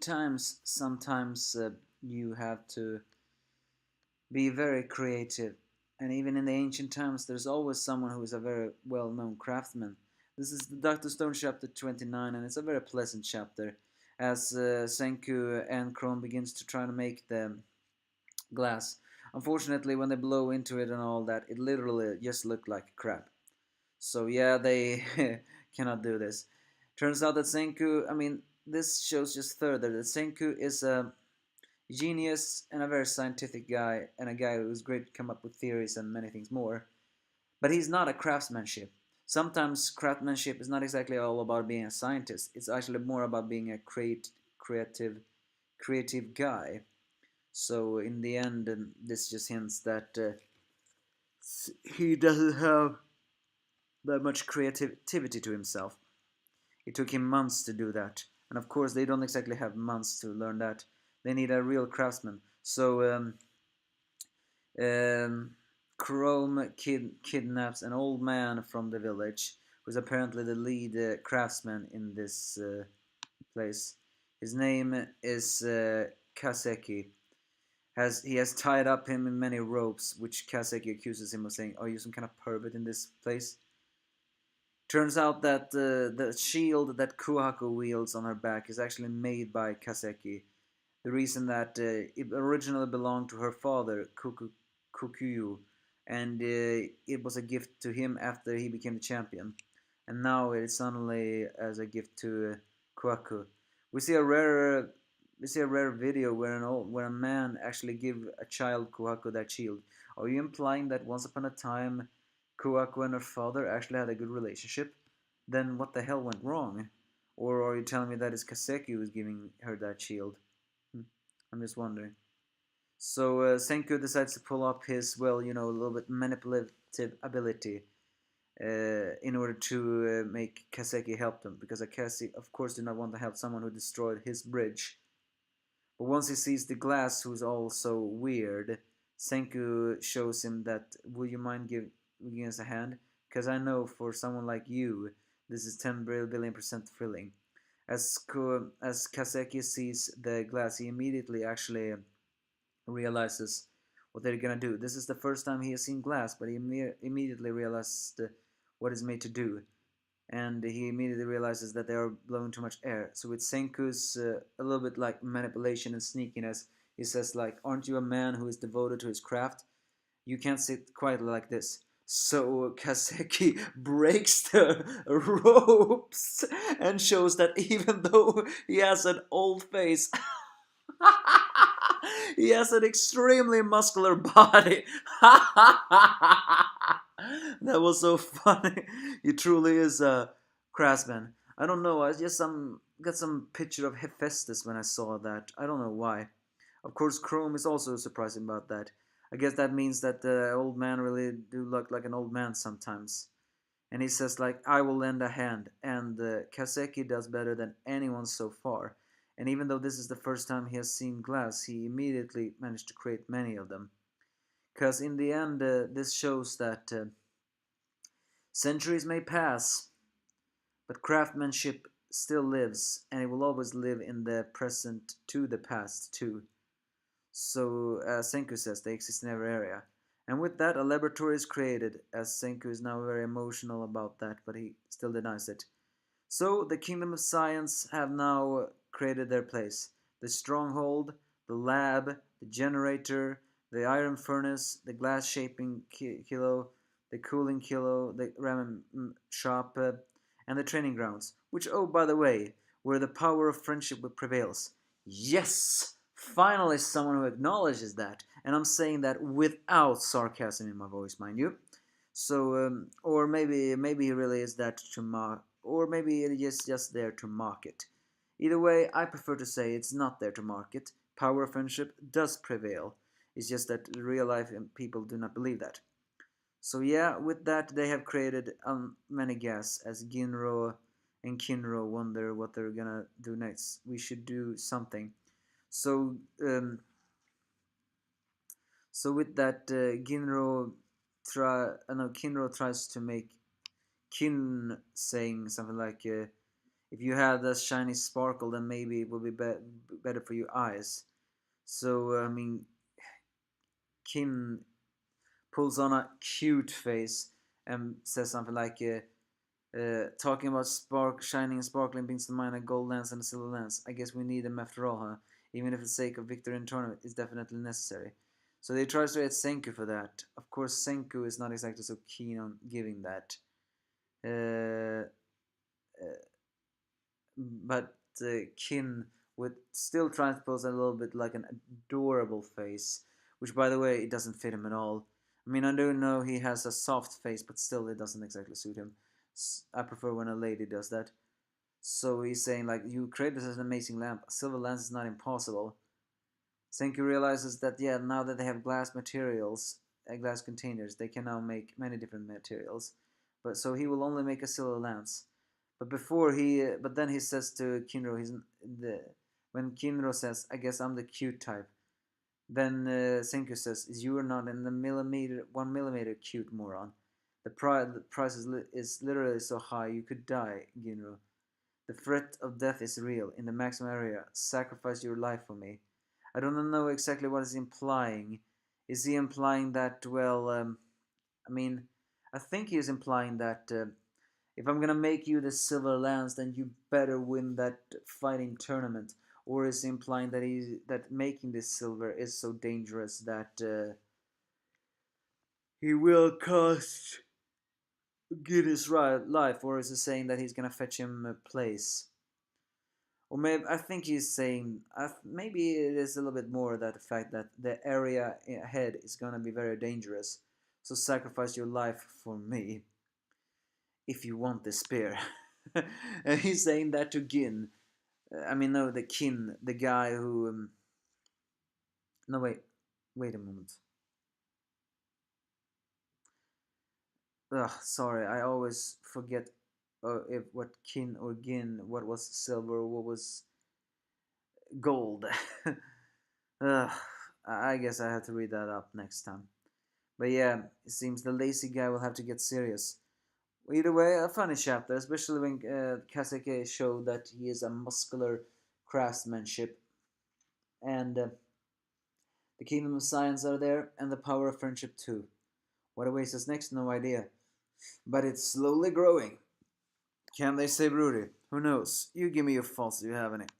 ancient times, sometimes you have to be very creative. And even in the ancient times, there's always someone who is a very well known craftsman. This is the Dr. Stone chapter 29, and it's a very pleasant chapter as Senku and Chrome begins to try to make the glass. Unfortunately, when they blow into it and all that, it literally just looked like crap. So yeah, they cannot do this. Turns out that Senku, I mean, this shows just further that Senku is a genius and a very scientific guy, and a guy who's great to come up with theories and many things more. But he's not a craftsmanship. Sometimes craftsmanship is not exactly all about being a scientist. It's actually more about being a creative, creative guy. So in the end, this just hints that he doesn't have that much creativity to himself. It took him months to do that, and of course they don't exactly have months to learn that. They need a real craftsman. So um, Chrome kidnaps an old man from the village, who's apparently the lead craftsman in this place. His name is Kaseki. He has tied up him in many ropes, which Kaseki accuses him of saying, "Are you some kind of pervert in this place?" Turns out that the shield that Kuhako wields on her back is actually made by Kaseki. The reason that it originally belonged to her father, Kukuyu, and it was a gift to him after he became the champion. And now it is suddenly as a gift to Kuaku. We see a rare video where a man actually give a child Kuaku that shield. Are you implying that once upon a time Kuaku and her father actually had a good relationship? Then what the hell went wrong? Or are you telling me that it's Kaseki who's giving her that shield? I'm just wondering. So Senku decides to pull up his, well, a little bit manipulative ability in order to make Kaseki help them, because Kaseki, of course, did not want to help someone who destroyed his bridge. But once he sees the glass, who's also weird, Senku shows him that, will you mind giving us a hand? Because I know for someone like you, this is 10 billion% thrilling. As Kaseki sees the glass, he immediately actually realizes what they're gonna do. This is the first time he has seen glass, but he immediately realizes what it's made to do, and he immediately realizes that they are blowing too much air. So with Senku's a little bit like manipulation and sneakiness, he says like, "Aren't you a man who is devoted to his craft? You can't sit quietly like this." So Kaseki breaks the ropes and shows that even though he has an old face, he has an extremely muscular body. That was so funny. He truly is a craftsman. I don't know. I just got some picture of Hephaestus when I saw that. I don't know why. Of course, Chrome is also surprising about that. I guess that means that the old man really do look like an old man sometimes. And he says like, "I will lend a hand," and Kaseki does better than anyone so far. And even though this is the first time he has seen glass, he immediately managed to create many of them. Because in the end, this shows that centuries may pass, but craftsmanship still lives, and it will always live in the present to the past too. So, as Senku says, they exist in every area. And with that, a laboratory is created, as Senku is now very emotional about that, but he still denies it. So, the Kingdom of Science have now created their place. The stronghold, the lab, the generator, the iron furnace, the glass shaping kilo, the cooling kilo, the ramen shop, and the training grounds. Which, oh, by the way, where the power of friendship prevails. Yes! Finally, someone who acknowledges that. And I'm saying that without sarcasm in my voice, mind you. So, or maybe he really is that to mock, or maybe it is just there to mock it. Either way, I prefer to say it's not there to mock it. Power of friendship does prevail. It's just that real life people do not believe that. So yeah, with that they have created many guests as Ginro and Kinro wonder what they're gonna do next. We should do something. So with that, Kinro tries to make Kin saying something like, If you had that shiny sparkle, then maybe it would better for your eyes. So I mean, Kin pulls on a cute face and says something like, talking about shining and sparkling brings to mind a gold lens and a silver lens. I guess we need them after all, huh? Even if the sake of victory in tournament is definitely necessary. So they try to get Senku for that. Of course, Senku is not exactly so keen on giving that. Uh, but Kin would still try to pose a little bit like an adorable face, which, by the way, it doesn't fit him at all. I mean, I do know he has a soft face, but still, it doesn't exactly suit him. I prefer when a lady does that. So he's saying, like, you created an amazing lamp. A silver lens is not impossible. Senku realizes that, yeah, now that they have glass materials, glass containers, they can now make many different materials. But so he will only make a silver lens. But then he says to Kinro, the when Kinro says, "I guess I'm the cute type." Then Senku says, "You are not in the 1 millimeter cute, moron. The price is literally so high you could die, Ginro. The threat of death is real in the maximum area. Sacrifice your life for me." I don't know exactly what he's implying. Is he implying that? Well, I mean, I think he is implying that. If I'm gonna make you the silver lance, then you better win that fighting tournament. Or is implying that making this silver is so dangerous that he will cost Guinness life, or is he saying that he's gonna fetch him a place? Or maybe I think he's saying maybe it is a little bit more that the fact that the area ahead is gonna be very dangerous. So sacrifice your life for me if you want the spear. And he's saying that to Gin. I mean, no, the Kin, the guy who. No, wait a moment. Ugh, sorry, I always forget if what Kin or Gin, what was silver, what was gold. Ugh, I guess I have to read that up next time. But yeah, it seems the lazy guy will have to get serious. Either way, a funny chapter, especially when Kaseke showed that he is a muscular craftsmanship, and the kingdom of science are there, and the power of friendship too. What awaits us next? No idea. But it's slowly growing. Can they save Rudy? Who knows? You give me your thoughts if you have any.